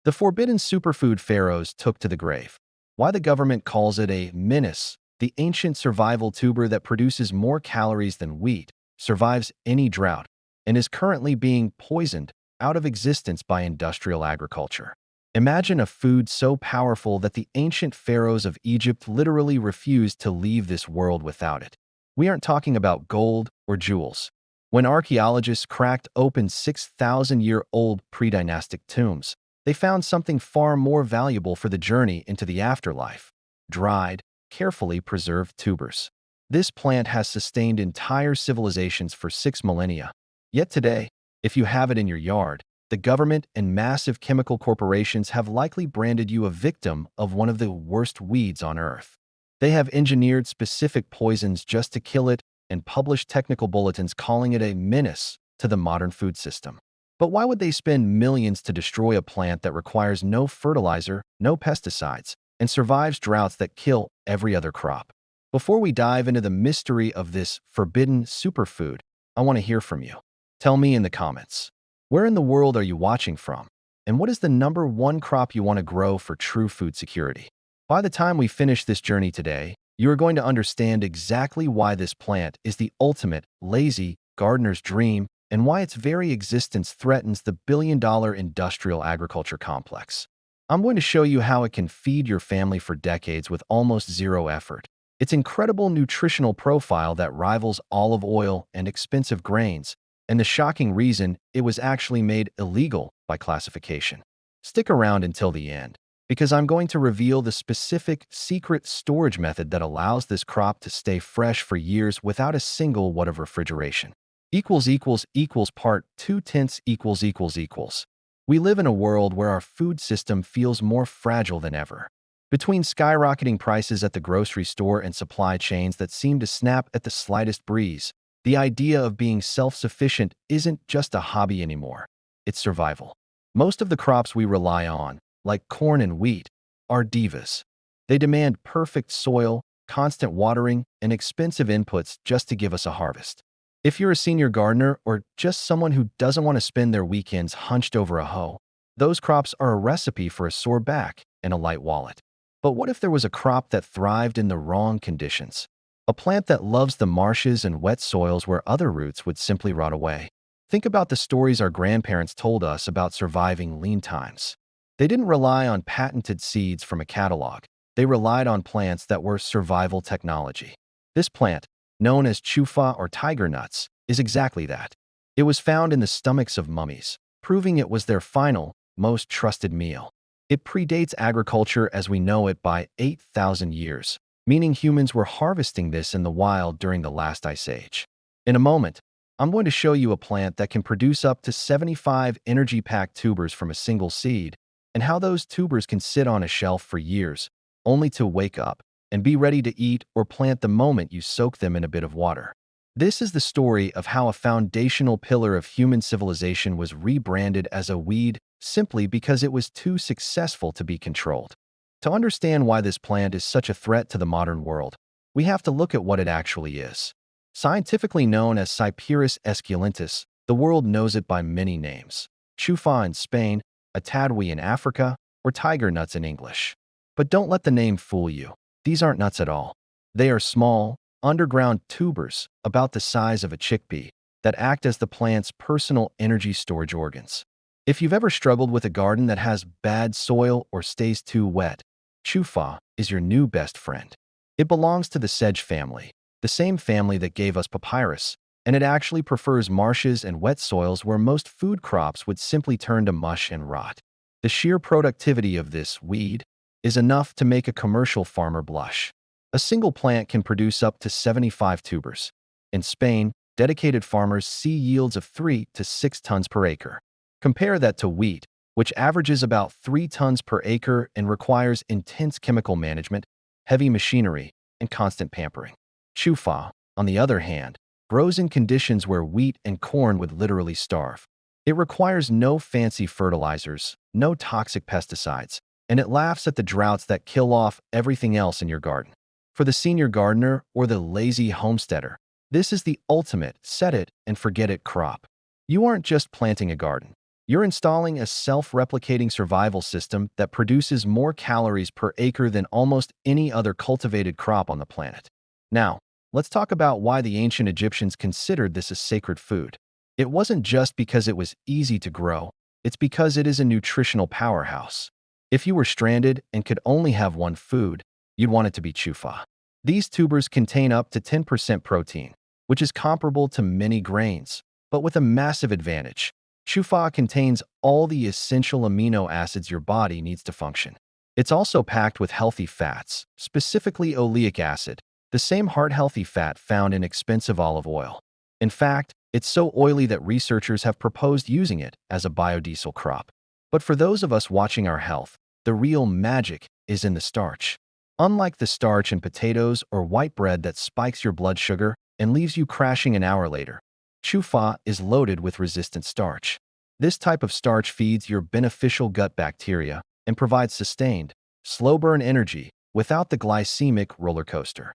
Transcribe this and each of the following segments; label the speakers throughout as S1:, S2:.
S1: The forbidden superfood Pharaohs took to the grave. Why the government calls it a menace, the ancient survival tuber that produces more calories than wheat, survives any drought, and is currently being poisoned out of existence by industrial agriculture. Imagine a food so powerful that the ancient pharaohs of Egypt literally refused to leave this world without it. We aren't talking about gold or jewels. When archaeologists cracked open 6,000-year-old pre-dynastic tombs, they found something far more valuable for the journey into the afterlife: dried, carefully preserved tubers. This plant has sustained entire civilizations for 6 millennia. Yet today, if you have it in your yard, the government and massive chemical corporations have likely branded you a victim of one of the worst weeds on Earth. They have engineered specific poisons just to kill it and published technical bulletins calling it a menace to the modern food system. But why would they spend millions to destroy a plant that requires no fertilizer, no pesticides, and survives droughts that kill every other crop? Before we dive into the mystery of this forbidden superfood, I want to hear from you. Tell me in the comments. Where in the world are you watching from? And what is the number one crop you want to grow for true food security? By the time we finish this journey today, you are going to understand exactly why this plant is the ultimate lazy gardener's dream and why its very existence threatens the billion-dollar industrial agriculture complex. I'm going to show you how it can feed your family for decades with almost zero effort. Its incredible nutritional profile that rivals olive oil and expensive grains, and the shocking reason it was actually made illegal by classification. Stick around until the end, because I'm going to reveal the specific secret storage method that allows this crop to stay fresh for years without a single watt of refrigeration. Part 2/10 ===. We live in a world where our food system feels more fragile than ever. Between skyrocketing prices at the grocery store and supply chains that seem to snap at the slightest breeze, the idea of being self-sufficient isn't just a hobby anymore. It's survival. Most of the crops we rely on, like corn and wheat, are divas. They demand perfect soil, constant watering, and expensive inputs just to give us a harvest. If you're a senior gardener or just someone who doesn't want to spend their weekends hunched over a hoe, those crops are a recipe for a sore back and a light wallet. But what if there was a crop that thrived in the wrong conditions? A plant that loves the marshes and wet soils where other roots would simply rot away. Think about the stories our grandparents told us about surviving lean times. They didn't rely on patented seeds from a catalog. They relied on plants that were survival technology. This plant, known as chufa or tiger nuts, is exactly that. It was found in the stomachs of mummies, proving it was their final, most trusted meal. It predates agriculture as we know it by 8,000 years, meaning humans were harvesting this in the wild during the last ice age. In a moment, I'm going to show you a plant that can produce up to 75 energy-packed tubers from a single seed, and how those tubers can sit on a shelf for years, only to wake up and be ready to eat or plant the moment you soak them in a bit of water. This is the story of how a foundational pillar of human civilization was rebranded as a weed simply because it was too successful to be controlled. To understand why this plant is such a threat to the modern world, we have to look at what it actually is. Scientifically known as Cyperus esculentus, the world knows it by many names: chufa in Spain, atadwi in Africa, or tiger nuts in English. But don't let the name fool you. These aren't nuts at all. They are small, underground tubers about the size of a chickpea that act as the plant's personal energy storage organs. If you've ever struggled with a garden that has bad soil or stays too wet, chufa is your new best friend. It belongs to the sedge family, the same family that gave us papyrus, and it actually prefers marshes and wet soils where most food crops would simply turn to mush and rot. The sheer productivity of this weed is enough to make a commercial farmer blush. A single plant can produce up to 75 tubers. In Spain, dedicated farmers see yields of 3 to 6 tons per acre. Compare that to wheat, which averages about 3 tons per acre and requires intense chemical management, heavy machinery, and constant pampering. Chufa, on the other hand, grows in conditions where wheat and corn would literally starve. It requires no fancy fertilizers, no toxic pesticides, and it laughs at the droughts that kill off everything else in your garden. For the senior gardener or the lazy homesteader, this is the ultimate set-it-and-forget-it crop. You aren't just planting a garden. You're installing a self-replicating survival system that produces more calories per acre than almost any other cultivated crop on the planet. Now, let's talk about why the ancient Egyptians considered this a sacred food. It wasn't just because it was easy to grow, it's because it is a nutritional powerhouse. If you were stranded and could only have one food, you'd want it to be chufa. These tubers contain up to 10% protein, which is comparable to many grains, but with a massive advantage. Chufa contains all the essential amino acids your body needs to function. It's also packed with healthy fats, specifically oleic acid, the same heart-healthy fat found in expensive olive oil. In fact, it's so oily that researchers have proposed using it as a biodiesel crop. But for those of us watching our health, the real magic is in the starch. Unlike the starch in potatoes or white bread that spikes your blood sugar and leaves you crashing an hour later, chufa is loaded with resistant starch. This type of starch feeds your beneficial gut bacteria and provides sustained, slow-burn energy without the glycemic roller coaster.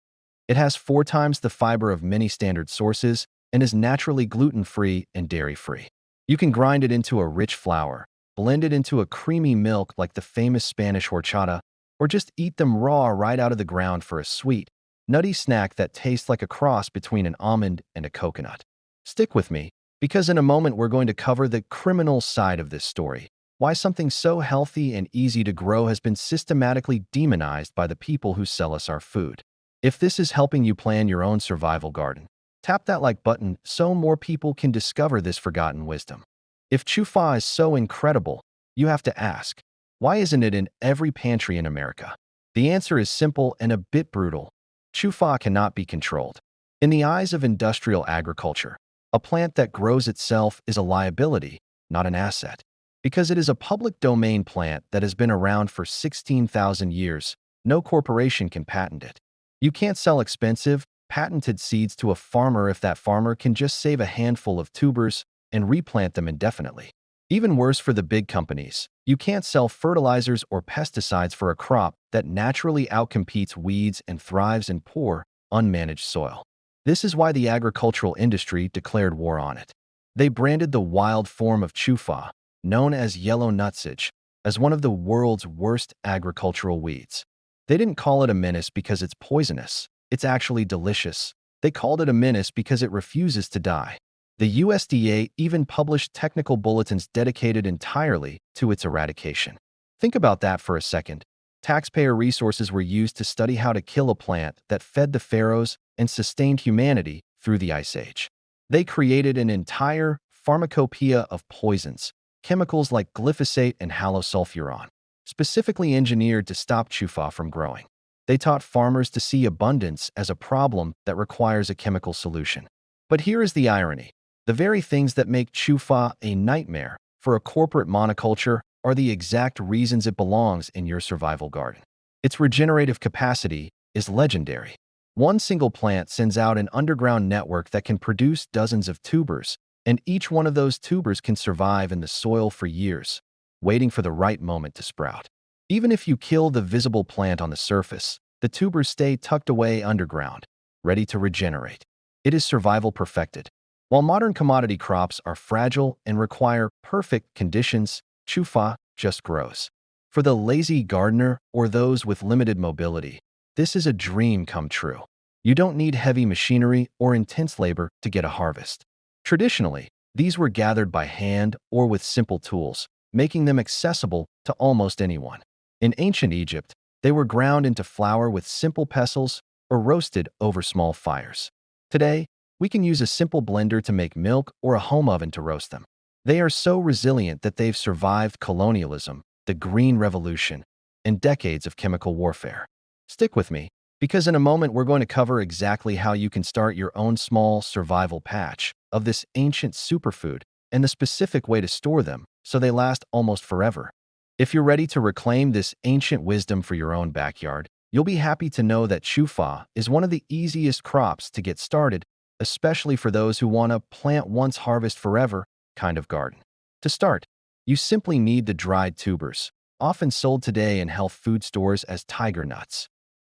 S1: It has 4 times the fiber of many standard sources and is naturally gluten-free and dairy-free. You can grind it into a rich flour, blend it into a creamy milk like the famous Spanish horchata, or just eat them raw right out of the ground for a sweet, nutty snack that tastes like a cross between an almond and a coconut. Stick with me, because in a moment we're going to cover the criminal side of this story, why something so healthy and easy to grow has been systematically demonized by the people who sell us our food. If this is helping you plan your own survival garden, tap that like button so more people can discover this forgotten wisdom. If chufa is so incredible, you have to ask, why isn't it in every pantry in America? The answer is simple and a bit brutal. Chufa cannot be controlled. In the eyes of industrial agriculture, a plant that grows itself is a liability, not an asset. Because it is a public domain plant that has been around for 16,000 years, no corporation can patent it. You can't sell expensive, patented seeds to a farmer if that farmer can just save a handful of tubers and replant them indefinitely. Even worse for the big companies, you can't sell fertilizers or pesticides for a crop that naturally outcompetes weeds and thrives in poor, unmanaged soil. This is why the agricultural industry declared war on it. They branded the wild form of chufa, known as yellow nutsedge, as one of the world's worst agricultural weeds. They didn't call it a menace because it's poisonous. It's actually delicious. They called it a menace because it refuses to die. The USDA even published technical bulletins dedicated entirely to its eradication. Think about that for a second. Taxpayer resources were used to study how to kill a plant that fed the pharaohs and sustained humanity through the Ice Age. They created an entire pharmacopoeia of poisons, chemicals like glyphosate and halosulfuron, specifically engineered to stop chufa from growing. They taught farmers to see abundance as a problem that requires a chemical solution. But here is the irony. The very things that make chufa a nightmare for a corporate monoculture are the exact reasons it belongs in your survival garden. Its regenerative capacity is legendary. One single plant sends out an underground network that can produce dozens of tubers, and each one of those tubers can survive in the soil for years, waiting for the right moment to sprout. Even if you kill the visible plant on the surface, the tubers stay tucked away underground, ready to regenerate. It is survival perfected. While modern commodity crops are fragile and require perfect conditions, chufa just grows. For the lazy gardener or those with limited mobility, this is a dream come true. You don't need heavy machinery or intense labor to get a harvest. Traditionally, these were gathered by hand or with simple tools, making them accessible to almost anyone. In ancient Egypt, they were ground into flour with simple pestles or roasted over small fires. Today, we can use a simple blender to make milk or a home oven to roast them. They are so resilient that they've survived colonialism, the Green Revolution, and decades of chemical warfare. Stick with me, because in a moment we're going to cover exactly how you can start your own small survival patch of this ancient superfood and the specific way to store them so they last almost forever. If you're ready to reclaim this ancient wisdom for your own backyard, you'll be happy to know that chufa is one of the easiest crops to get started, especially for those who want a plant once harvest forever kind of garden. To start, you simply need the dried tubers, often sold today in health food stores as tiger nuts.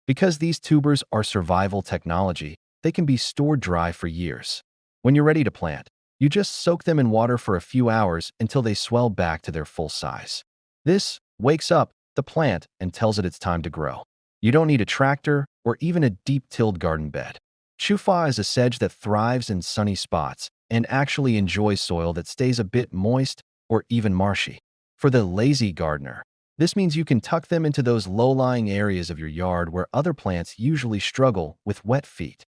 S1: Because these tubers are survival technology, they can be stored dry for years. When you're ready to plant, You just soak them in water for a few hours until they swell back to their full size. This wakes up the plant and tells it it's time to grow. You don't need a tractor or even a deep-tilled garden bed. Chufa is a sedge that thrives in sunny spots and actually enjoys soil that stays a bit moist or even marshy. For the lazy gardener, this means you can tuck them into those low-lying areas of your yard where other plants usually struggle with wet feet.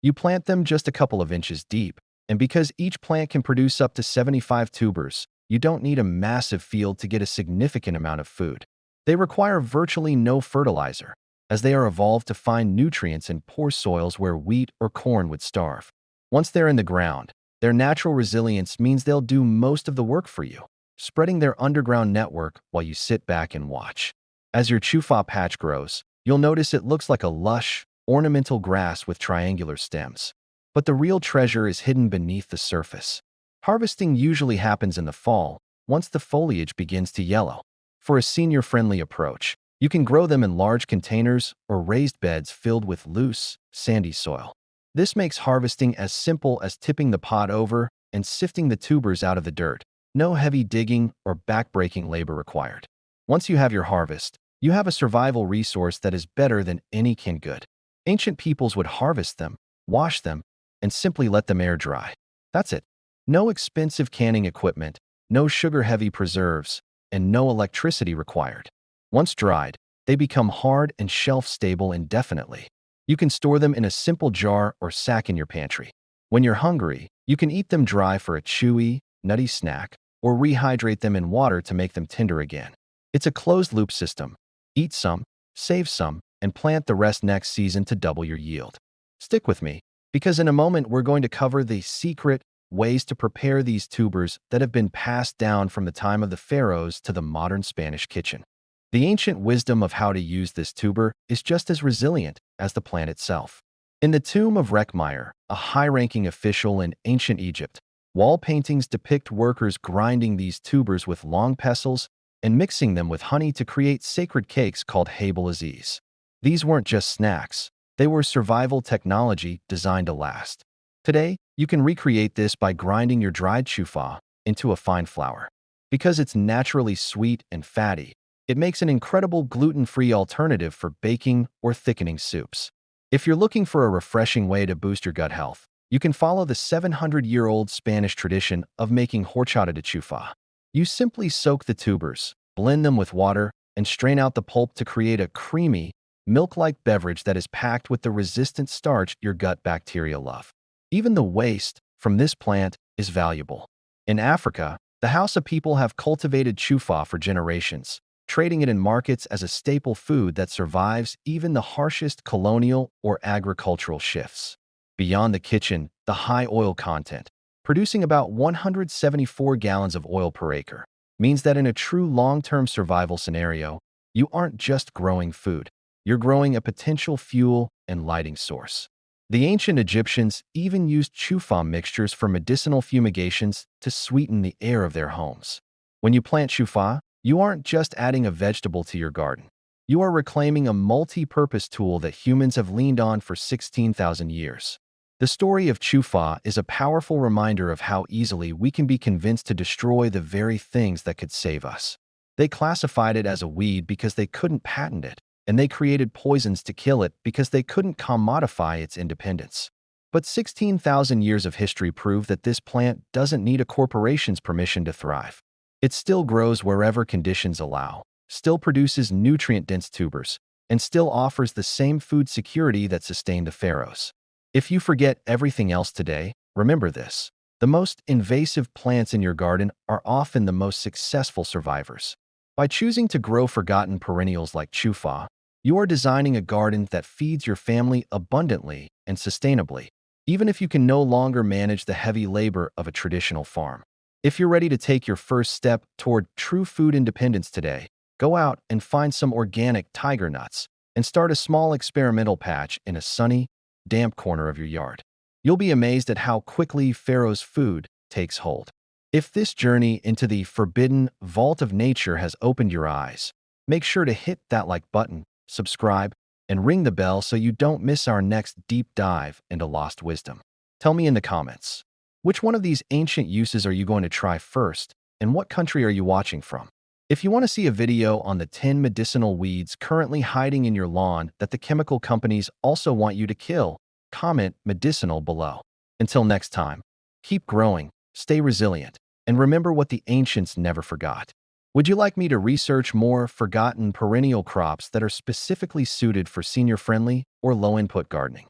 S1: You plant them just a couple of inches deep, and because each plant can produce up to 75 tubers, you don't need a massive field to get a significant amount of food. They require virtually no fertilizer, as they are evolved to find nutrients in poor soils where wheat or corn would starve. Once they're in the ground, their natural resilience means they'll do most of the work for you, spreading their underground network while you sit back and watch. As your chufa patch grows, you'll notice it looks like a lush, ornamental grass with triangular stems. But the real treasure is hidden beneath the surface. Harvesting usually happens in the fall, once the foliage begins to yellow. For a senior-friendly approach, you can grow them in large containers or raised beds filled with loose, sandy soil. This makes harvesting as simple as tipping the pot over and sifting the tubers out of the dirt. No heavy digging or back-breaking labor required. Once you have your harvest, you have a survival resource that is better than any canned good. Ancient peoples would harvest them, wash them, and simply let them air dry. That's it. No expensive canning equipment, no sugar-heavy preserves, and no electricity required. Once dried, they become hard and shelf-stable indefinitely. You can store them in a simple jar or sack in your pantry. When you're hungry, you can eat them dry for a chewy, nutty snack, or rehydrate them in water to make them tender again. It's a closed-loop system. Eat some, save some, and plant the rest next season to double your yield. Stick with me, because in a moment we're going to cover the secret ways to prepare these tubers that have been passed down from the time of the pharaohs to the modern Spanish kitchen. The ancient wisdom of how to use this tuber is just as resilient as the plant itself. In the tomb of Rekhmire, a high-ranking official in ancient Egypt, wall paintings depict workers grinding these tubers with long pestles and mixing them with honey to create sacred cakes called Habal Aziz. These weren't just snacks, they were survival technology designed to last. Today, you can recreate this by grinding your dried chufa into a fine flour. Because it's naturally sweet and fatty, it makes an incredible gluten-free alternative for baking or thickening soups. If you're looking for a refreshing way to boost your gut health, you can follow the 700-year-old Spanish tradition of making horchata de chufa. You simply soak the tubers, blend them with water, and strain out the pulp to create a creamy, milk-like beverage that is packed with the resistant starch your gut bacteria love. Even the waste from this plant is valuable. In Africa, the Hausa people have cultivated chufa for generations, trading it in markets as a staple food that survives even the harshest colonial or agricultural shifts. Beyond the kitchen, the high oil content, producing about 174 gallons of oil per acre, means that in a true long-term survival scenario, you aren't just growing food, you're growing a potential fuel and lighting source. The ancient Egyptians even used chufa mixtures for medicinal fumigations to sweeten the air of their homes. When you plant chufa, you aren't just adding a vegetable to your garden. You are reclaiming a multi-purpose tool that humans have leaned on for 16,000 years. The story of chufa is a powerful reminder of how easily we can be convinced to destroy the very things that could save us. They classified it as a weed because they couldn't patent it, and they created poisons to kill it because they couldn't commodify its independence. But 16,000 years of history prove that this plant doesn't need a corporation's permission to thrive. It still grows wherever conditions allow, still produces nutrient-dense tubers, and still offers the same food security that sustained the pharaohs. If you forget everything else today, remember this. The most invasive plants in your garden are often the most successful survivors. By choosing to grow forgotten perennials like chufa, you are designing a garden that feeds your family abundantly and sustainably, even if you can no longer manage the heavy labor of a traditional farm. If you're ready to take your first step toward true food independence today, go out and find some organic tiger nuts and start a small experimental patch in a sunny, damp corner of your yard. You'll be amazed at how quickly Pharaoh's food takes hold. If this journey into the forbidden vault of nature has opened your eyes, make sure to hit that like button, subscribe, and ring the bell so you don't miss our next deep dive into lost wisdom. Tell me in the comments, Which one of these ancient uses are you going to try first, and what country are you watching from? If you want to see a video on the 10 medicinal weeds currently hiding in your lawn that the chemical companies also want you to kill, comment medicinal below. Until next time, keep growing, stay resilient, and remember what the ancients never forgot. Would you like me to research more forgotten perennial crops that are specifically suited for senior-friendly or low-input gardening?